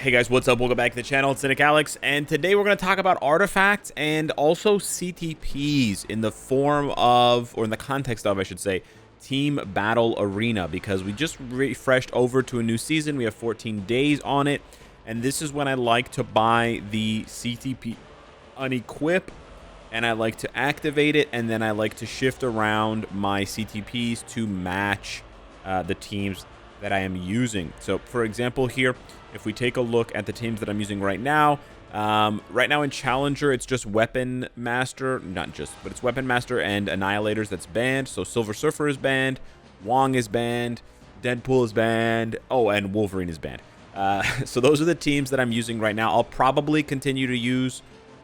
Hey guys, what's up? Welcome back to the channel. It's Cynicalex, and today we're going to talk about artifacts and also CTPs in the form of, or in the context of, I should say, Team Battle Arena, because we just refreshed over to a new season. We have 14 days on it, and this is when I like to buy the CTP unequip, and I like to activate it, and then I like to shift around my CTPs to match the teams that I am using. So for example here, if we take a look at the teams that I'm using right now in Challenger, it's just Weapon Master, not just, but it's Weapon Master and Annihilators that's banned. So Silver Surfer is banned, Wong is banned, Deadpool is banned, oh, and Wolverine is banned. So those are the teams that I'm using right now. I'll probably continue to use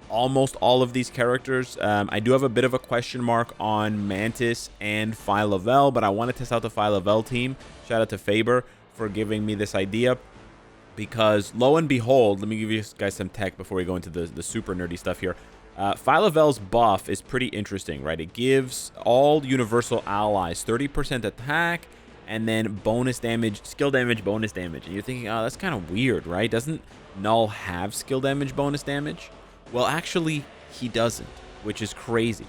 almost all of these characters. I do have a bit of a question mark on Mantis and Phyla-Vell, but I want to test out the Phyla-Vell team. Shout out to Faber for giving me this idea, because lo and behold, let me give you guys some tech before we go into the super nerdy stuff here. Phyla-Vell's buff is pretty interesting, right? It gives all universal allies 30% attack and then bonus damage, skill damage, bonus damage. And you're thinking, oh, that's kind of weird, right? Doesn't Null have skill damage, bonus damage? Well, actually, he doesn't, which is crazy.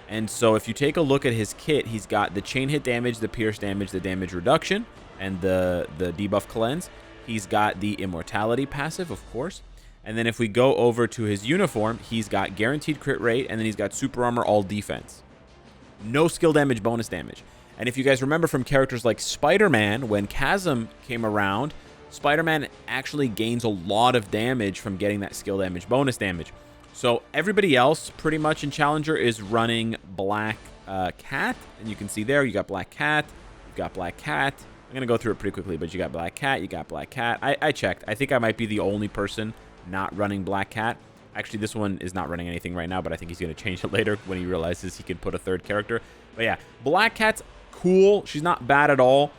And so if you take a look at his kit, he's got the chain hit damage, the pierce damage, the damage reduction, and the debuff cleanse. He's got the immortality passive, of course. And then if we go over to his uniform, he's got guaranteed crit rate, and then he's got super armor, all defense. No skill damage, bonus damage. And if you guys remember from characters like Spider-Man, when Chasm came around, Spider-Man actually gains a lot of damage from getting that skill damage, bonus damage. So everybody else pretty much in Challenger is running Black Cat. And you can see there, you got Black Cat, you've got Black Cat. I'm going to go through it pretty quickly, but you got Black Cat, you got Black Cat. I checked. I think I might be the only person not running Black Cat. Actually, this one is not running anything right now, but I think he's going to change it later when he realizes he can put a third character. But yeah, Black Cat's cool. She's not bad at all.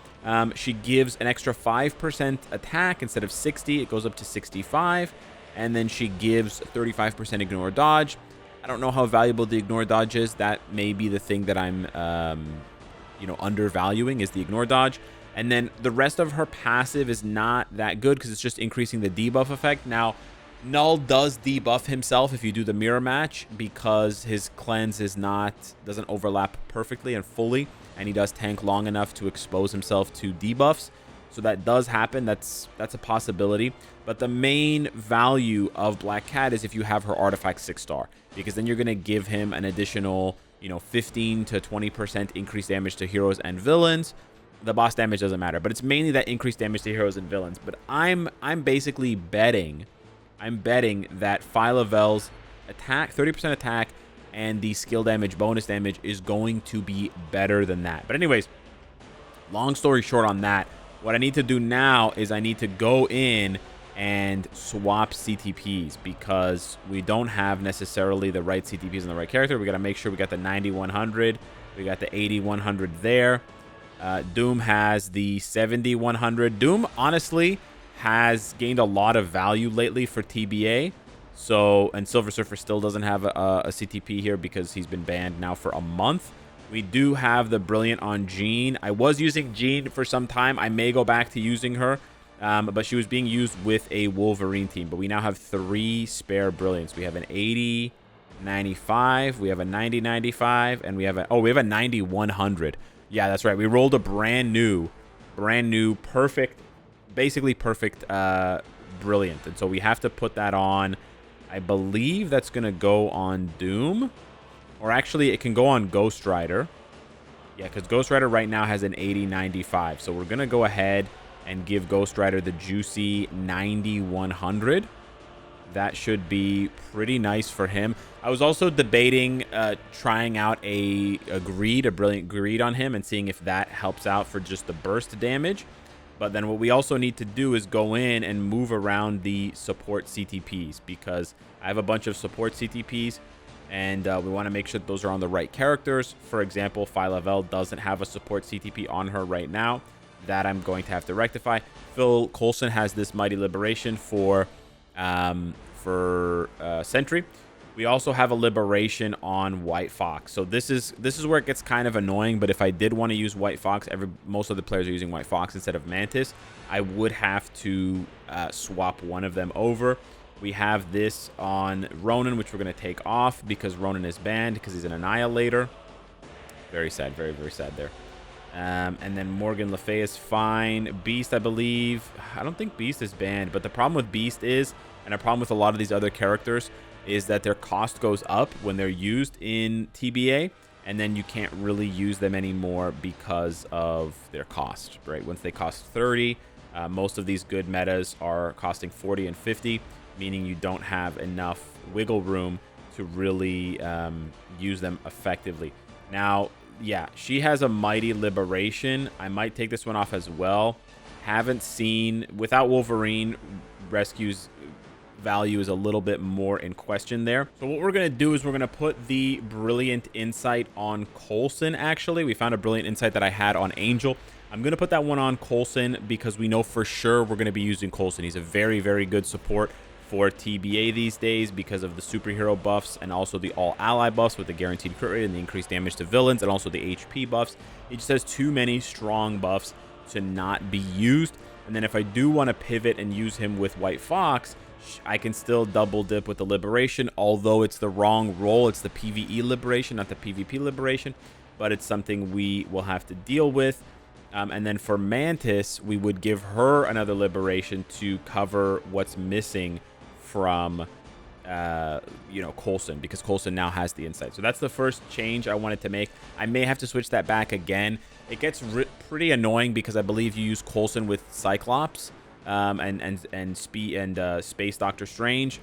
She gives an extra 5% attack instead of 60. It goes up to 65. And then she gives 35% ignore dodge. I don't know how valuable the ignore dodge is. That may be the thing that I'm, undervaluing, is the ignore dodge. And then the rest of her passive is not that good because it's just increasing the debuff effect. Now, Null does debuff himself if you do the mirror match, because his cleanse doesn't overlap perfectly and fully, and he does tank long enough to expose himself to debuffs. So that does happen. That's a possibility. But the main value of Black Cat is if you have her artifact 6-star, because then you're going to give him an additional, 15 to 20% increased damage to heroes and villains. The boss damage doesn't matter, but it's mainly that increased damage to heroes and villains. But I'm basically betting, that Phyla-Vell's attack, 30% attack, and the skill damage, bonus damage is going to be better than that. But anyways, long story short on that, what I need to do now is I need to go in and swap CTPs, because we don't have necessarily the right CTPs in the right character. We got to make sure we got the 9100, we got the 8100 there. Doom has the 7100. Doom honestly has gained a lot of value lately for TBA. So, and Silver Surfer still doesn't have a CTP here because he's been banned now for a month. We do have the Brilliant on Jean. I was using Jean for some time. I may go back to using her, but she was being used with a Wolverine team. But we now have 3 spare Brilliants. We have an 80-95, we have a 90-95, and we have a 9100. Yeah, that's right. We rolled a brand new, perfect, basically perfect Brilliant. And so we have to put that on. I believe that's going to go on Doom. Or actually, it can go on Ghost Rider. Yeah, because Ghost Rider right now has an 80-95. So we're going to go ahead and give Ghost Rider the juicy 90-100. That should be pretty nice for him. I was also debating trying out a Brilliant Greed on him and seeing if that helps out for just the burst damage. But then what we also need to do is go in and move around the support CTPs, because I have a bunch of support CTPs, and we want to make sure that those are on the right characters. For example, Phyla-Vell doesn't have a support CTP on her right now. That I'm going to have to rectify. Phil Coulson has this Mighty Liberation for Sentry. We also have a liberation on White Fox. So this is where it gets kind of annoying. But if I did want to use White Fox, most of the players are using White Fox instead of Mantis. I would have to swap one of them over. We have this on Ronan, which we're going to take off because Ronan is banned because he's an Annihilator. Very sad, very, very sad there. And then Morgan Le Fay is fine. Beast, I believe. I don't think Beast is banned, but the problem with Beast is, and a problem with a lot of these other characters, is that their cost goes up when they're used in TBA, and then you can't really use them anymore because of their cost, right? Once they cost 30, most of these good metas are costing 40 and 50, meaning you don't have enough wiggle room to really use them effectively. Now, yeah, she has a Mighty Liberation. I might take this one off as well. Haven't seen, without Wolverine, Rescue's value is a little bit more in question there. So what we're going to do is we're going to put the Brilliant Insight on Coulson, actually. We found a Brilliant Insight that I had on Angel. I'm going to put that one on Coulson because we know for sure we're going to be using Coulson. He's a very, very good support for TBA these days because of the superhero buffs and also the all-ally buffs with the guaranteed crit rate and the increased damage to villains and also the HP buffs. He just has too many strong buffs to not be used. And then if I do want to pivot and use him with White Fox, I can still double dip with the Liberation, although it's the wrong role. It's the PvE Liberation, not the PvP Liberation, but it's something we will have to deal with. And then for Mantis, we would give her another Liberation to cover what's missing from, Coulson, because Coulson now has the Insight. So that's the first change I wanted to make. I may have to switch that back again. It gets pretty annoying because I believe you use Coulson with Cyclops. And Space Doctor Strange,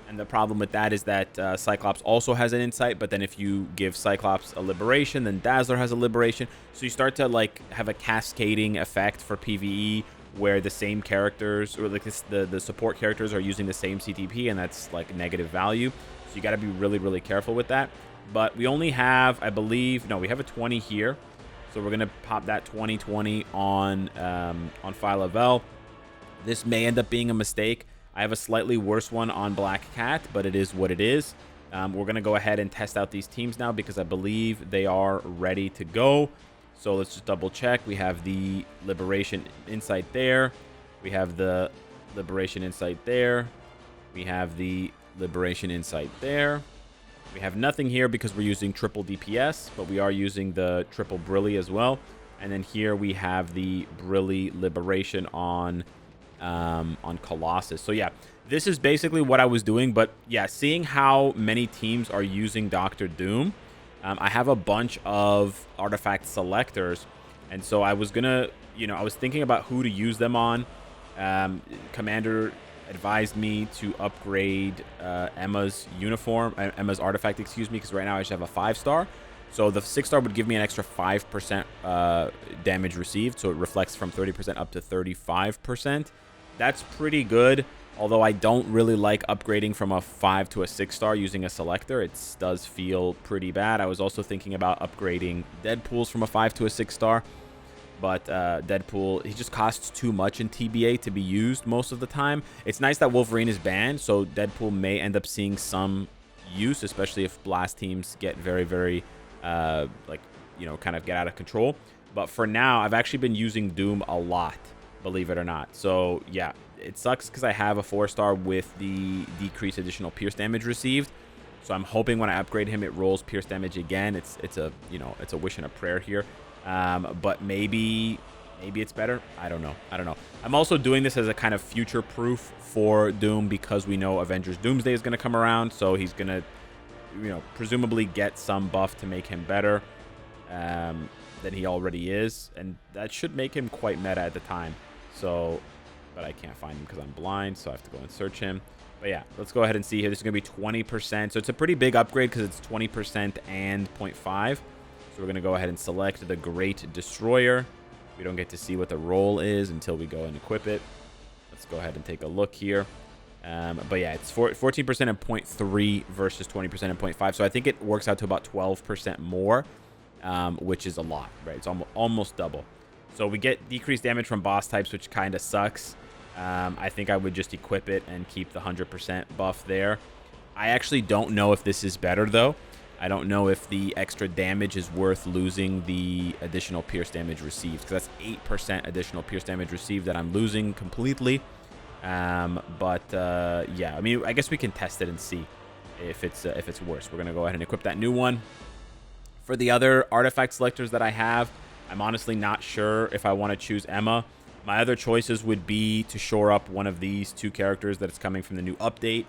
and the problem with that is that Cyclops also has an Insight, but then if you give Cyclops a Liberation, then Dazzler has a Liberation, so you start to like have a cascading effect for PvE where the same characters, or like the support characters, are using the same CTP, and that's like negative value. So you got to be really, really careful with that. But we only have, I believe, no, we have a 20 here, so we're gonna pop that 20/20 on Phyla-Vell. This may end up being a mistake. I have a slightly worse one on Black Cat, but it is what it is. We're going to go ahead and test out these teams now because I believe they are ready to go. So let's just double check. We have the Liberation Insight there. We have the Liberation Insight there. We have the Liberation Insight there. We have nothing here because we're using triple DPS, but we are using the triple Brilly as well. And then here we have the Brilly Liberation on Colossus. So yeah, this is basically what I was doing. But yeah, seeing how many teams are using Doctor Doom, I have a bunch of artifact selectors, and so I was gonna, I was thinking about who to use them on. Commander advised me to upgrade Emma's artifact, excuse me, because right now I just have a 5-star. So the 6-star would give me an extra 5% damage received, so it reflects from 30% up to 35%. That's pretty good, although I don't really like upgrading from a 5 to a 6-star using a selector. It does feel pretty bad. I was also thinking about upgrading Deadpool's from a 5 to a 6-star, but Deadpool, he just costs too much in TBA to be used most of the time. It's nice that Wolverine is banned, so Deadpool may end up seeing some use, especially if blast teams get very, very, kind of get out of control. But for now, I've actually been using Doom a lot, believe it or not. So yeah, it sucks because I have a 4-star with the decreased additional pierce damage received. So I'm hoping when I upgrade him, it rolls pierce damage again. It's a wish and a prayer here. But maybe it's better. I don't know. I'm also doing this as a kind of future proof for Doom because we know Avengers Doomsday is going to come around. So he's going to, presumably get some buff to make him better than he already is. And that should make him quite meta at the time. So, but I can't find him because I'm blind, so I have to go and search him. But yeah, let's go ahead and see here. This is going to be 20%. So it's a pretty big upgrade because it's 20% and 0.5. So we're going to go ahead and select the Great Destroyer. We don't get to see what the roll is until we go and equip it. Let's go ahead and take a look here. But yeah, it's 14% and 0.3 versus 20% and 0.5. So I think it works out to about 12% more, which is a lot, right? It's almost double. So we get decreased damage from boss types, which kind of sucks. I think I would just equip it and keep the 100% buff there. I actually don't know if this is better, though. I don't know if the extra damage is worth losing the additional pierce damage received, because that's 8% additional pierce damage received that I'm losing completely. Yeah, I mean, I guess we can test it and see if it's worse. We're gonna go ahead and equip that new one. For the other artifact selectors that I have, I'm honestly not sure if I want to choose Emma. My other choices would be to shore up one of these two characters that is coming from the new update.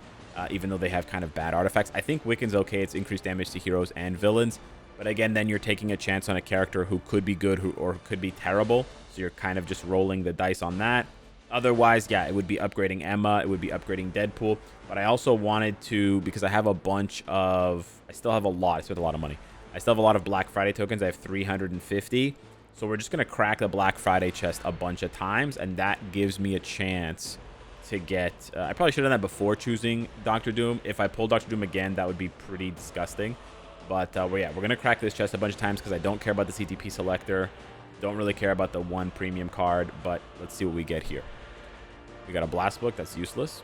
Even though they have kind of bad artifacts. I think Wiccan's okay. It's increased damage to heroes and villains. But again, then you're taking a chance on a character who could be good or could be terrible. So you're kind of just rolling the dice on that. Otherwise, yeah, it would be upgrading Emma. It would be upgrading Deadpool. But I also wanted to, because I have a bunch of... I still have a lot. I spent a lot of money. I still have a lot of Black Friday tokens. I have 350. So we're just going to crack the Black Friday chest a bunch of times. And that gives me a chance to get... I probably should have done that before choosing Doctor Doom. If I pull Doctor Doom again, that would be pretty disgusting. But yeah, we're going to crack this chest a bunch of times because I don't care about the CTP selector. Don't really care about the one premium card. But let's see what we get here. We got a Blast Book. That's useless.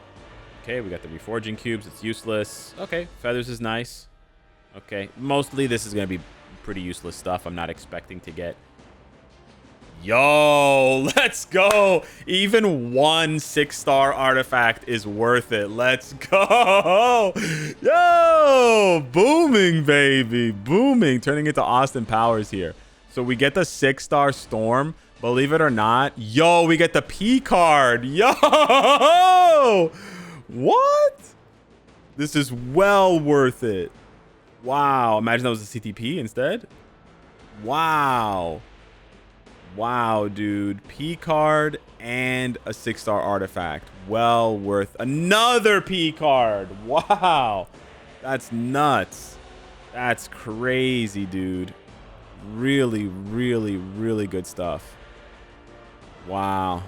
Okay, we got the Reforging Cubes. It's useless. Okay, Feathers is nice. Okay, mostly this is going to be pretty useless stuff. I'm not expecting to get... Yo, let's go. Even one 6-star artifact is worth it. Let's go. Yo, booming, baby. Booming. Turning into Austin Powers here. So we get the 6-star Storm. Believe it or not. Yo, we get the P card. Yo. What? This is well worth it. Wow. Imagine that was a CTP instead. Wow. Wow, dude. P card and a 6-star artifact. Well worth another P card. Wow. That's nuts. That's crazy, dude. Really, really, really good stuff. Wow.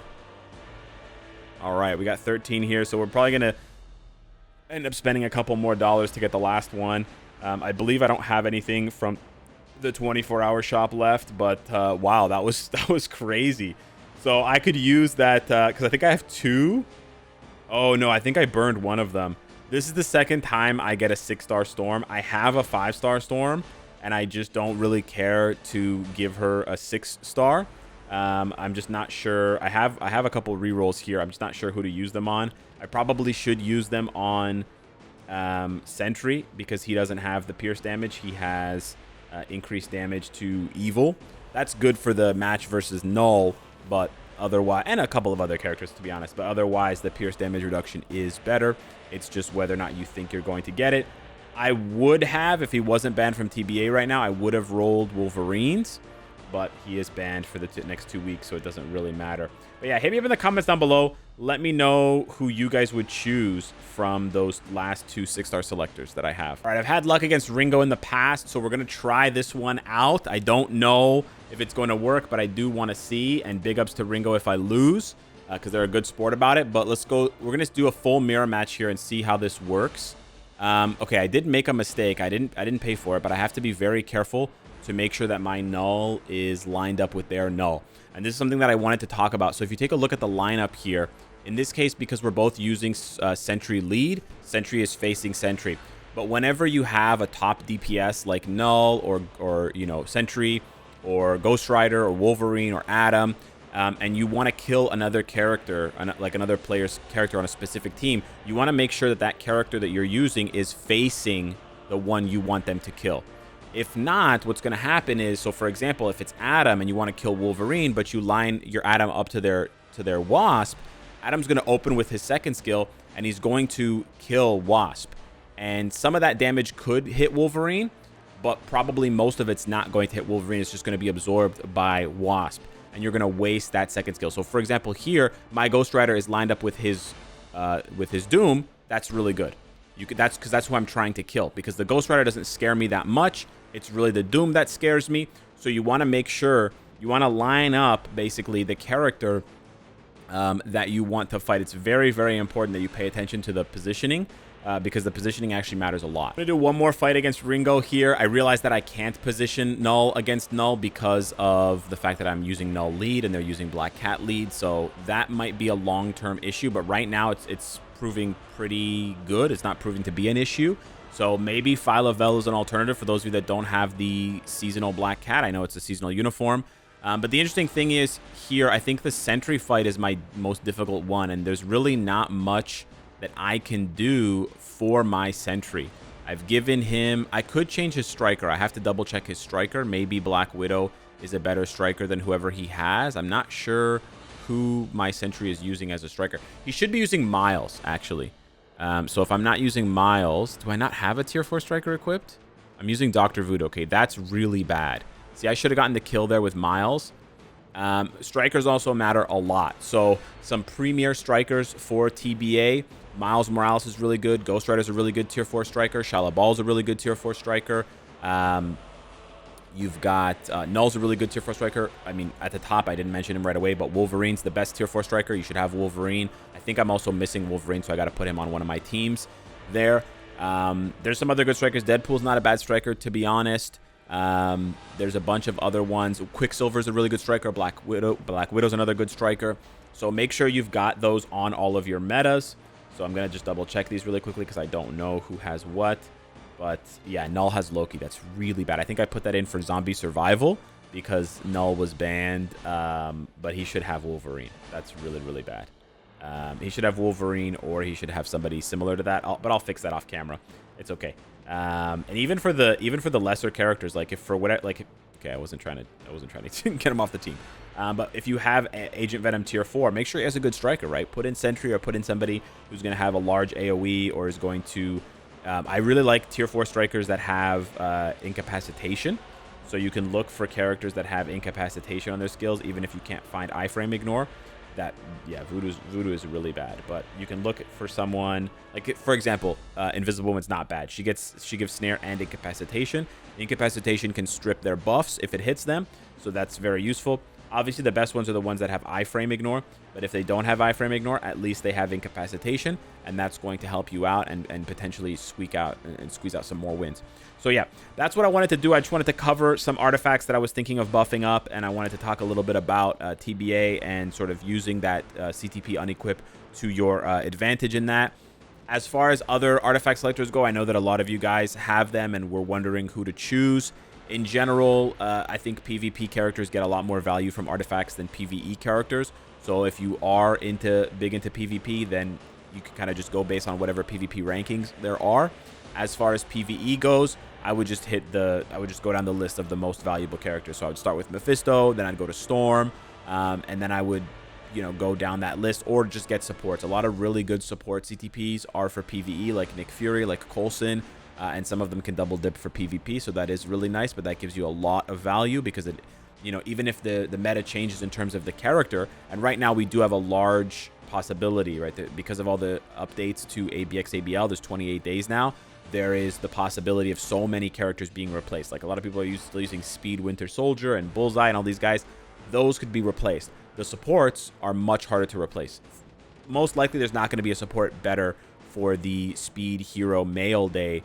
All right, we got 13 here, so we're probably going to end up spending a couple more dollars to get the last one. I believe I don't have anything from the 24-hour shop left, but wow, that was crazy. So I could use that because I think I have 2. Oh no, I think I burned one of them. This is the second time I get a 6-star Storm. I have a 5-star Storm, and I just don't really care to give her a 6-star. I'm just not sure. I have a couple rerolls here. I'm just not sure who to use them on. I probably should use them on Sentry because he doesn't have the pierce damage. He has increased damage to evil. That's good for the match versus Null, but otherwise, and a couple of other characters to be honest, but otherwise the pierce damage reduction is better. It's just whether or not you think you're going to get it. I would have, if he wasn't banned from TBA right now, I would have rolled Wolverines, but he is banned for the next 2 weeks, so it doesn't really matter. But yeah, hit me up in the comments down below. Let me know who you guys would choose from those last 2 6-star selectors that I have. All right, I've had luck against Ringo in the past, so we're going to try this one out. I don't know if it's going to work, but I do want to see. And big ups to Ringo if I lose, because they're a good sport about it. But let's go. We're going to do a full mirror match here and see how this works. Okay, I did make a mistake. I didn't pay for it, but I have to be very careful to make sure that my null is lined up with their null. And this is something that I wanted to talk about. So if you take a look at the lineup here, in this case, because we're both using Sentry lead, Sentry is facing Sentry. But whenever you have a top DPS like Null or you know, Sentry or Ghost Rider or Wolverine or Adam, and you want to kill another character, like another player's character on a specific team, you want to make sure that that character that you're using is facing the one you want them to kill. If not, what's going to happen is, so for example, if it's Adam and you want to kill Wolverine, but you line your Adam up to their Wasp, Adam's going to open with his second skill, and he's going to kill Wasp. And some of that damage could hit Wolverine, but probably most of it's not going to hit Wolverine. It's just going to be absorbed by Wasp, and you're going to waste that second skill. So for example, here, my Ghost Rider is lined up with his Doom. That's really good. That's because that's who I'm trying to kill, because the Ghost Rider doesn't scare me that much. It's really the Doom that scares me. So you want to make sure, you want to line up basically the character that you want to fight. It's very, very important that you pay attention to the positioning because the positioning actually matters a lot. I'm going to do one more fight against Ringo here. I realize that I can't position Null against Null because of the fact that I'm using Null lead and they're using Black Cat lead. So that might be a long-term issue. But right now, it's proving pretty good. It's not proving to be an issue. So maybe Phyla-Vel is an alternative for those of you that don't have the seasonal Black Cat. I know it's a seasonal uniform. But the interesting thing is here, I think the Sentry fight is my most difficult one. And there's really not much that I can do for my Sentry. I've given him... I could change his striker. I have to double check his striker. Maybe Black Widow is a better striker than whoever he has. I'm not sure who my Sentry is using as a striker. He should be using Miles, actually. So if I'm not using Miles... Do I not have a tier 4 striker equipped? I'm using Dr. Voodoo. Okay, that's really bad. See, I should have gotten the kill there with Miles. Strikers also matter a lot. So some premier strikers for TBA. Miles Morales is really good. Ghost Rider is a really good tier 4 striker. Shalabal is a really good tier 4 striker. You've got Null's a really good tier 4 striker. I mean, at the top, I didn't mention him right away, but Wolverine's the best tier 4 striker. You should have Wolverine. I think I'm also missing Wolverine, so I got to put him on one of my teams there. There's some other good strikers. Deadpool's not a bad striker, to be honest. There's a bunch of other ones. Quicksilver's a really good striker. Black Widow's another good striker. So make sure you've got those on all of your metas. So I'm going to just double check these really quickly because I don't know who has what. But yeah, Null has Loki. That's really bad. I think I put that in for zombie survival because Null was banned. But he should have Wolverine. That's really, really bad. He should have Wolverine or he should have somebody similar to that. But I'll fix that off camera. It's okay. And even for the lesser characters, like if for whatever, like, okay, I wasn't trying to get him off the team. But if you have Agent Venom tier 4, make sure he has a good striker, right? Put in Sentry or put in somebody who's going to have a large AoE or is going to... I really like tier 4 strikers that have incapacitation. So you can look for characters that have incapacitation on their skills, even if you can't find iframe ignore. That, yeah, Voodoo is really bad. But you can look for someone like, for example, Invisible Woman's not bad. She gives snare and incapacitation. Incapacitation can strip their buffs if it hits them, so that's very useful. Obviously, the best ones are the ones that have iframe ignore, but if they don't have iframe ignore, at least they have incapacitation, and that's going to help you out and potentially squeeze out some more wins. So yeah, that's what I wanted to do. I just wanted to cover some artifacts that I was thinking of buffing up, and I wanted to talk a little bit about TBA and sort of using that CTP unequip to your advantage in that. As far as other artifact selectors go, I know that a lot of you guys have them and were wondering who to choose. In general, I think PvP characters get a lot more value from artifacts than PvE characters. So if you are big into PvP, then you can kind of just go based on whatever PvP rankings there are. As far as PvE goes, I would just go down the list of the most valuable characters. So I would start with Mephisto, then I'd go to Storm, and then I would, go down that list or just get supports. A lot of really good support CTPs are for PvE, like Nick Fury, like Coulson. And some of them can double dip for PvP, so that is really nice, but that gives you a lot of value because it, even if the meta changes in terms of the character, and right now we do have a large possibility, right, because of all the updates to ABX/ABL, there's 28 days now, there is the possibility of so many characters being replaced. Like a lot of people are still using Speed Winter Soldier and Bullseye and all these guys. Those could be replaced. The supports are much harder to replace. Most likely there's not going to be a support better for the Speed Hero Mail Day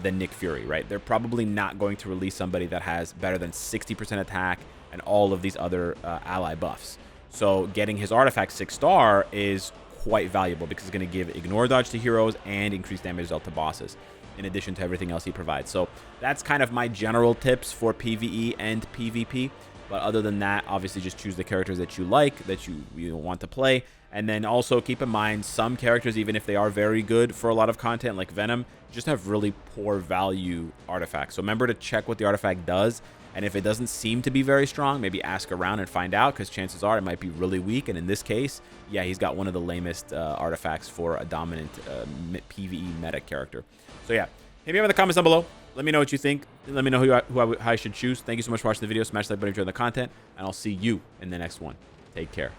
than Nick Fury, right? They're probably not going to release somebody that has better than 60% attack and all of these other ally buffs. So getting his artifact 6-star is quite valuable because it's going to give ignore dodge to heroes and increase damage dealt to bosses in addition to everything else he provides. So that's kind of my general tips for PvE and PvP. But other than that, obviously just choose the characters that you like, that you want to play. And then also keep in mind some characters, even if they are very good for a lot of content like Venom, just have really poor value artifacts. So remember to check what the artifact does. And if it doesn't seem to be very strong, maybe ask around and find out, because chances are it might be really weak. And in this case, yeah, he's got one of the lamest artifacts for a dominant PvE meta character. So yeah, hit me up in the comments down below. Let me know what you think. Let me know who I should choose. Thank you so much for watching the video. Smash the like button if you enjoyed the content, and I'll see you in the next one. Take care.